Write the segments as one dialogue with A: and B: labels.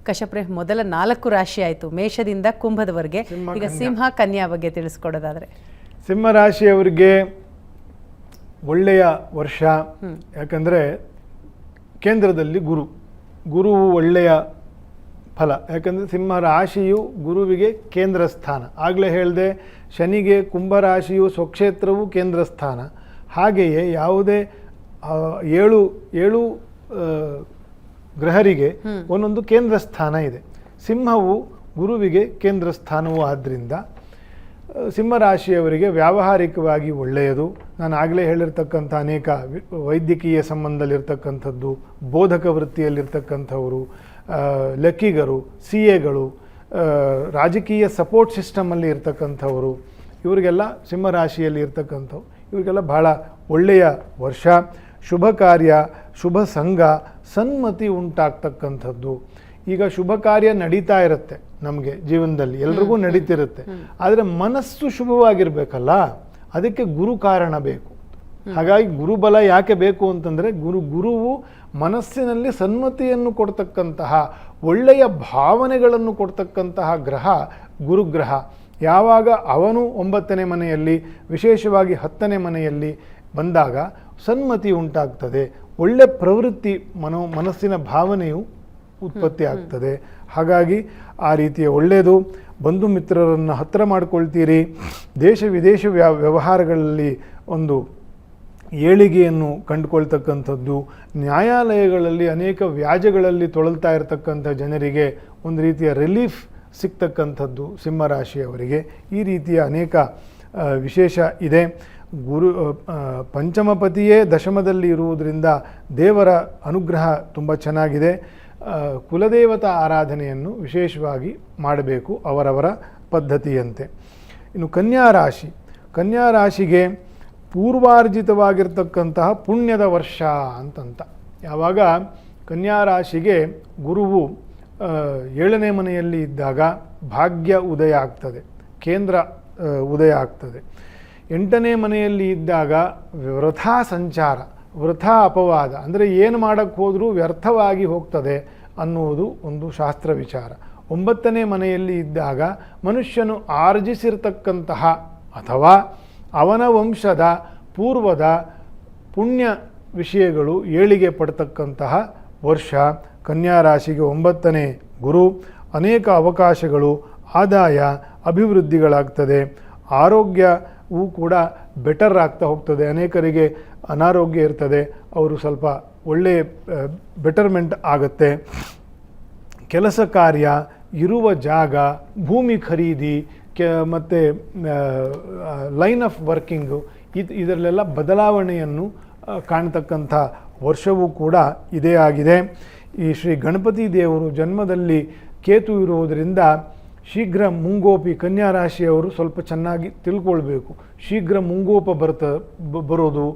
A: ಕಶ್ಯಪ್ರೆ, ಮೊದಲ 4 ರಾಶಿ ಆಯಿತು, ಮೇಷದಿಂದ ಕುಂಭದವರೆಗೆ. ಈಗ ಸಿಂಹ ಕನ್ಯಾ ಬಗ್ಗೆ ತಿಳಿಸ್ಕೊಡೋದಾದ್ರೆ,
B: ಸಿಂಹ ರಾಶಿಯವರಿಗೆ ಒಳ್ಳೆಯ ವರ್ಷ. ಯಾಕಂದರೆ ಕೇಂದ್ರದಲ್ಲಿ ಗುರು ಒಳ್ಳೆಯ ಫಲ. ಯಾಕಂದರೆ ಸಿಂಹ ರಾಶಿಯು ಗುರುವಿಗೆ ಕೇಂದ್ರ ಸ್ಥಾನ. ಆಗಲೇ ಹೇಳಿದೆ, ಶನಿಗೆ ಕುಂಭರಾಶಿಯು ಸ್ವಕ್ಷೇತ್ರವು ಕೇಂದ್ರ ಸ್ಥಾನ. ಹಾಗೆಯೇ ಯಾವುದೇ 7 ಗ್ರಹರಿಗೆ ಒಂದೊಂದು ಕೇಂದ್ರ ಸ್ಥಾನ ಇದೆ. ಸಿಂಹವು ಗುರುವಿಗೆ ಕೇಂದ್ರ ಸ್ಥಾನವೂ ಆದ್ದರಿಂದ ಸಿಂಹರಾಶಿಯವರಿಗೆ ವ್ಯಾವಹಾರಿಕವಾಗಿ ಒಳ್ಳೆಯದು. ನಾನು ಆಗಲೇ ಹೇಳಿರ್ತಕ್ಕಂಥ ಅನೇಕ ವೈದ್ಯಕೀಯ ಸಂಬಂಧದಲ್ಲಿರ್ತಕ್ಕಂಥದ್ದು, ಬೋಧಕ ವೃತ್ತಿಯಲ್ಲಿರ್ತಕ್ಕಂಥವರು, ಲೆಕ್ಕಿಗರು, CAಗಳು, ರಾಜಕೀಯ ಸಪೋರ್ಟ್ ಸಿಸ್ಟಮಲ್ಲಿ ಇರ್ತಕ್ಕಂಥವರು, ಇವರಿಗೆಲ್ಲ ಸಿಂಹರಾಶಿಯಲ್ಲಿ ಇರ್ತಕ್ಕಂಥವು ಇವರಿಗೆಲ್ಲ ಬಹಳ ಒಳ್ಳೆಯ ವರ್ಷ. ಶುಭ ಕಾರ್ಯ, ಶುಭ ಸಂಘ, ಸನ್ಮತಿ ಉಂಟಾಗ್ತಕ್ಕಂಥದ್ದು. ಈಗ ಶುಭ ಕಾರ್ಯ ನಡೀತಾ ಇರುತ್ತೆ ನಮಗೆ ಜೀವನದಲ್ಲಿ, ಎಲ್ರಿಗೂ ನಡೀತಿರುತ್ತೆ. ಆದರೆ ಮನಸ್ಸು ಶುಭವಾಗಿರಬೇಕಲ್ಲ, ಅದಕ್ಕೆ ಗುರು ಕಾರಣ ಬೇಕು. ಹಾಗಾಗಿ ಗುರುಬಲ ಯಾಕೆ ಬೇಕು ಅಂತಂದರೆ, ಗುರುವು ಮನಸ್ಸಿನಲ್ಲಿ ಸನ್ಮತಿಯನ್ನು ಕೊಡ್ತಕ್ಕಂತಹ, ಒಳ್ಳೆಯ ಭಾವನೆಗಳನ್ನು ಕೊಡ್ತಕ್ಕಂತಹ ಗ್ರಹ ಗುರುಗ್ರಹ. ಯಾವಾಗ ಅವನು 9ನೇ ಮನೆಯಲ್ಲಿ, ವಿಶೇಷವಾಗಿ 10ನೇ ಮನೆಯಲ್ಲಿ ಬಂದಾಗ ಸನ್ಮತಿ ಉಂಟಾಗ್ತದೆ. ಒಳ್ಳೆ ಪ್ರವೃತ್ತಿ ಮನಸ್ಸಿನ ಭಾವನೆಯು ಉತ್ಪತ್ತಿ ಆಗ್ತದೆ. ಹಾಗಾಗಿ ಆ ರೀತಿಯ ಒಳ್ಳೆಯದು. ಬಂಧು ಮಿತ್ರರನ್ನು ಹತ್ತಿರ ಮಾಡ್ಕೊಳ್ತೀರಿ. ದೇಶ ವಿದೇಶ ವ್ಯವಹಾರಗಳಲ್ಲಿ ಒಂದು ಏಳಿಗೆಯನ್ನು ಕಂಡುಕೊಳ್ತಕ್ಕಂಥದ್ದು. ನ್ಯಾಯಾಲಯಗಳಲ್ಲಿ ಅನೇಕ ವ್ಯಾಜ್ಯಗಳಲ್ಲಿ ತೊಳಲ್ತಾ ಇರತಕ್ಕಂಥ ಜನರಿಗೆ ಒಂದು ರೀತಿಯ ರಿಲೀಫ್ ಸಿಗ್ತಕ್ಕಂಥದ್ದು ಸಿಂಹರಾಶಿಯವರಿಗೆ. ಈ ರೀತಿಯ ಅನೇಕ ವಿಶೇಷ ಇದೆ. ಪಂಚಮಪತಿಯೇ ದಶಮದಲ್ಲಿ ಇರುವುದರಿಂದ ದೇವರ ಅನುಗ್ರಹ ತುಂಬ ಚೆನ್ನಾಗಿದೆ. ಕುಲದೇವತಾ ಆರಾಧನೆಯನ್ನು ವಿಶೇಷವಾಗಿ ಮಾಡಬೇಕು ಅವರವರ ಪದ್ಧತಿಯಂತೆ. ಇನ್ನು ಕನ್ಯಾ ರಾಶಿಗೆ ಪೂರ್ವಾರ್ಜಿತವಾಗಿರ್ತಕ್ಕಂತಹ ಪುಣ್ಯದ ವರ್ಷ ಅಂತಂತ. ಯಾವಾಗ ಕನ್ಯಾ ರಾಶಿಗೆ ಗುರುವು 7ನೇ ಮನೆಯಲ್ಲಿ ಇದ್ದಾಗ ಭಾಗ್ಯ ಉದಯ ಆಗ್ತದೆ, ಕೇಂದ್ರ ಉದಯ ಆಗ್ತದೆ. 8ನೇ ಮನೆಯಲ್ಲಿ ಇದ್ದಾಗ ವೃಥಾ ಸಂಚಾರ, ವೃಥಾ ಅಪವಾದ, ಅಂದರೆ ಏನು ಮಾಡೋಕ್ಕೆ ಹೋದರೂ ವ್ಯರ್ಥವಾಗಿ ಹೋಗ್ತದೆ ಅನ್ನುವುದು ಒಂದು ಶಾಸ್ತ್ರ ವಿಚಾರ. 9ನೇ ಮನೆಯಲ್ಲಿ ಇದ್ದಾಗ ಮನುಷ್ಯನು ಆರ್ಜಿಸಿರ್ತಕ್ಕಂತಹ ಅಥವಾ ಅವನ ವಂಶದ ಪೂರ್ವದ ಪುಣ್ಯ ವಿಷಯಗಳು ಏಳಿಗೆ ಪಡ್ತಕ್ಕಂತಹ ವರ್ಷ. ಕನ್ಯಾ ರಾಶಿಗೆ 9ನೇ ಗುರು. ಅನೇಕ ಅವಕಾಶಗಳು, ಆದಾಯ, ಅಭಿವೃದ್ಧಿಗಳಾಗ್ತದೆ. ಆರೋಗ್ಯವೂ ಕೂಡ ಬೆಟರ್ ಆಗ್ತಾ ಹೋಗ್ತದೆ. ಅನೇಕರಿಗೆ ಅನಾರೋಗ್ಯ ಇರ್ತದೆ, ಅವರು ಸ್ವಲ್ಪ ಒಳ್ಳೆಯ ಬೆಟರ್ಮೆಂಟ್ ಆಗುತ್ತೆ. ಕೆಲಸ ಕಾರ್ಯ, ಇರುವ ಜಾಗ, ಭೂಮಿ ಖರೀದಿ, ಮತ್ತು ಲೈನ್ ಆಫ್ ವರ್ಕಿಂಗು, ಇದರಲ್ಲೆಲ್ಲ ಬದಲಾವಣೆಯನ್ನು ಕಾಣ್ತಕ್ಕಂಥ ವರ್ಷವೂ ಕೂಡ ಇದೇ ಆಗಿದೆ. ಈ ಶ್ರೀ ಗಣಪತಿ ದೇವರು ಜನ್ಮದಲ್ಲಿ ಕೇತು ಇರುವುದರಿಂದ ಶೀಘ್ರ ಮುಂಗೋಪಿ ಕನ್ಯಾ ರಾಶಿಯವರು ಸ್ವಲ್ಪ ಚೆನ್ನಾಗಿ ತಿಳ್ಕೊಳ್ಬೇಕು. ಶೀಘ್ರ ಮುಂಗೋಪ ಬರೋದು,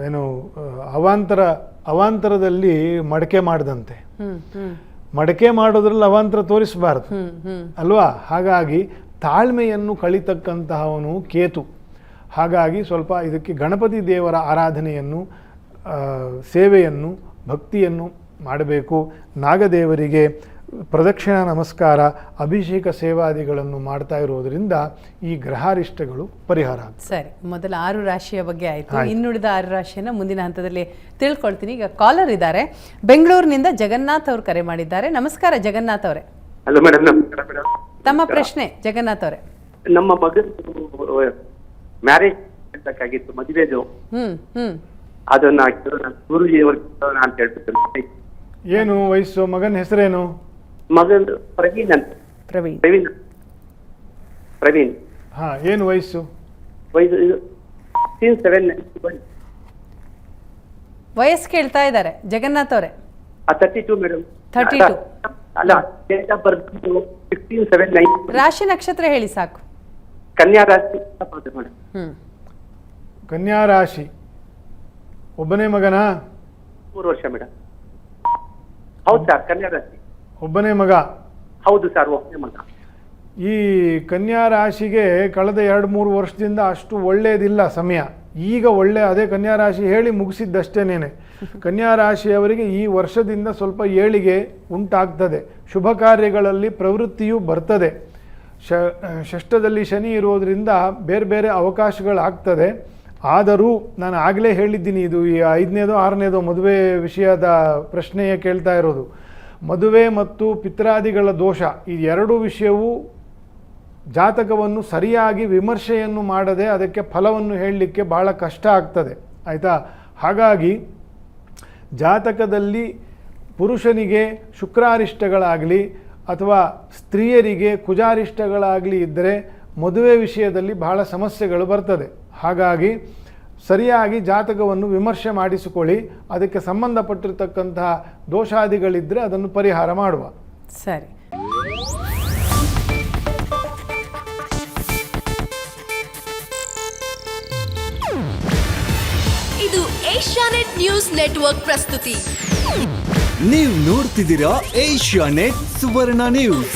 B: ಏನು ಅವಾಂತರದಲ್ಲಿ ಮಡಕೆ ಮಾಡಿದಂತೆ. ಮಡಕೆ ಮಾಡೋದ್ರಲ್ಲಿ ಅವಾಂತರ ತೋರಿಸಬಾರ್ದು ಅಲ್ವಾ? ಹಾಗಾಗಿ ತಾಳ್ಮೆಯನ್ನು ಕಳಿತಕ್ಕಂತಹವನು ಕೇತು. ಹಾಗಾಗಿ ಸ್ವಲ್ಪ ಇದಕ್ಕೆ ಗಣಪತಿ ದೇವರ ಆರಾಧನೆಯನ್ನು, ಸೇವೆಯನ್ನು, ಭಕ್ತಿಯನ್ನು ಮಾಡಬೇಕು. ನಾಗದೇವರಿಗೆ ಪ್ರದಕ್ಷಿಣಾ ನಮಸ್ಕಾರ, ಅಭಿಷೇಕ ಸೇವಾದಿಗಳನ್ನು ಮಾಡ್ತಾ ಇರೋದ್ರಿಂದ ಈ ಗ್ರಹಾರಿಷ್ಟಗಳು ಪರಿಹಾರ.
A: ಸರಿ, ಮೊದಲ 6 ರಾಶಿಯ ಬಗ್ಗೆ ಆಯಿತು. ಇನ್ನುಳಿದ 6 ರಾಶಿಯನ್ನು ಮುಂದಿನ ಹಂತದಲ್ಲಿ ತಿಳ್ಕೊಳ್ತೀನಿ. ಈಗ ಕಾಲರ್ ಇದ್ದಾರೆ, ಬೆಂಗಳೂರಿನಿಂದ ಜಗನ್ನಾಥ್ ಅವರು ಕರೆ ಮಾಡಿದ್ದಾರೆ. ನಮಸ್ಕಾರ ಜಗನ್ನಾಥ್ ಅವರೇ.
C: Hello madam. ನಮಸ್ಕಾರ ಮೇಡಮ್.
A: ತಮ್ಮ ಪ್ರಶ್ನೆ ಜಗನ್ನಾಥ್ ಅವರೇ.
C: ನಮ್ಮ ಮಗನ ಮ್ಯಾರೇಜ್ ಬೇಕಾಗಿತ್ತು, ಮದುವೆದು. ಅದನ್ನ ಗುರುಜಿ ಅಂತ ಹೇಳ್ಬಿಟ್ಟು.
B: ಏನು ವಯಸ್ಸು? ಮಗನ ಹೆಸರೇನು?
C: ಮಗನ್ ಪ್ರವೀಣ್ ಅಂತ. ಪ್ರವೀಣ್.
B: ಹಾ, ಏನು ವಯಸ್ಸು?
A: ವಯಸ್ಸು ಕೇಳ್ತಾ ಇದ್ದಾರೆ ಜಗನ್ನಾಥ್ ಅವರೇ.
C: 32 ಮೇಡಮ್.
A: 32
C: ಅಲ್ಲ, ಡೇಟ್ ಆಫ್ ಬರ್ತ್ 16/7/9.
A: ರಾಶಿ ನಕ್ಷತ್ರ ಹೇಳಿ ಸಾಕು.
C: ಕನ್ಯಾ ರಾಶಿ ಮೇಡಮ್.
B: ಕನ್ಯಾ ರಾಶಿ. ಒಬ್ಬನೇ ಮಗನಾ?
C: 3 ವರ್ಷ ಮೇಡಮ್. ಹೌದು ಸರ್, ಕನ್ಯಾ ರಾಶಿ.
B: ಒಬ್ಬನೇ ಮಗ?
C: ಹೌದು ಸರ್, ಒಬ್ಬನೇ ಮಗ.
B: ಈ ಕನ್ಯಾ ರಾಶಿಗೆ ಕಳೆದ 2-3 ವರ್ಷದಿಂದ ಅಷ್ಟು ಒಳ್ಳೆಯದಿಲ್ಲ ಸಮಯ. ಈಗ ಒಳ್ಳೆ ಅದೇ ಕನ್ಯಾ ರಾಶಿ ಹೇಳಿ ಮುಗಿಸಿದ್ದಷ್ಟೇನೇನೆ. ಕನ್ಯಾ ರಾಶಿಯವರಿಗೆ ಈ ವರ್ಷದಿಂದ ಸ್ವಲ್ಪ ಏಳಿಗೆ ಉಂಟಾಗ್ತದೆ, ಶುಭ ಕಾರ್ಯಗಳಲ್ಲಿ ಪ್ರವೃತ್ತಿಯೂ ಬರ್ತದೆ. ಷಷ್ಠದಲ್ಲಿ ಶನಿ ಇರೋದರಿಂದ ಬೇರೆ ಬೇರೆ ಅವಕಾಶಗಳಾಗ್ತದೆ. ಆದರೂ ನಾನು ಆಗಲೇ ಹೇಳಿದ್ದೀನಿ, ಇದು ಈ 5ನೇದೋ 6ನೇದೋ ಮದುವೆ ವಿಷಯದ ಪ್ರಶ್ನೆಯೇ ಕೇಳ್ತಾ ಇರೋದು. ಮದುವೆ ಮತ್ತು ಪಿತ್ರಾದಿಗಳ ದೋಷ ಈ ಎರಡೂ ವಿಷಯವೂ ಜಾತಕವನ್ನು ಸರಿಯಾಗಿ ವಿಮರ್ಶೆಯನ್ನು ಮಾಡದೆ ಅದಕ್ಕೆ ಫಲವನ್ನು ಹೇಳಲಿಕ್ಕೆ ಭಾಳ ಕಷ್ಟ ಆಗ್ತದೆ, ಆಯಿತಾ. ಹಾಗಾಗಿ ಜಾತಕದಲ್ಲಿ ಪುರುಷನಿಗೆ ಶುಕ್ರಾರಿಷ್ಟಗಳಾಗಲಿ ಅಥವಾ ಸ್ತ್ರೀಯರಿಗೆ ಕುಜಾರಿಷ್ಟಗಳಾಗಲಿ ಇದ್ದರೆ ಮದುವೆ ವಿಷಯದಲ್ಲಿ ಬಹಳ ಸಮಸ್ಯೆಗಳು ಬರ್ತದೆ. ಹಾಗಾಗಿ ಸರಿಯಾಗಿ ಜಾತಕವನ್ನು ವಿಮರ್ಶೆ ಮಾಡಿಸಿಕೊಳ್ಳಿ, ಅದಕ್ಕೆ ಸಂಬಂಧಪಟ್ಟಿರ್ತಕ್ಕಂತಹ ದೋಷಾದಿಗಳಿದ್ದರೆ ಅದನ್ನು ಪರಿಹಾರ ಮಾಡುವ.
A: ಸರಿ.
D: ಇದು ಏಷ್ಯಾನೆಟ್ ನ್ಯೂಸ್ ನೆಟ್ವರ್ಕ್ ಪ್ರಸ್ತುತಿ.
E: ನೀವು ನೋಡ್ತಿದ್ದೀರಾ ಏಷ್ಯಾನೆಟ್ ಸುವರ್ಣ ನ್ಯೂಸ್.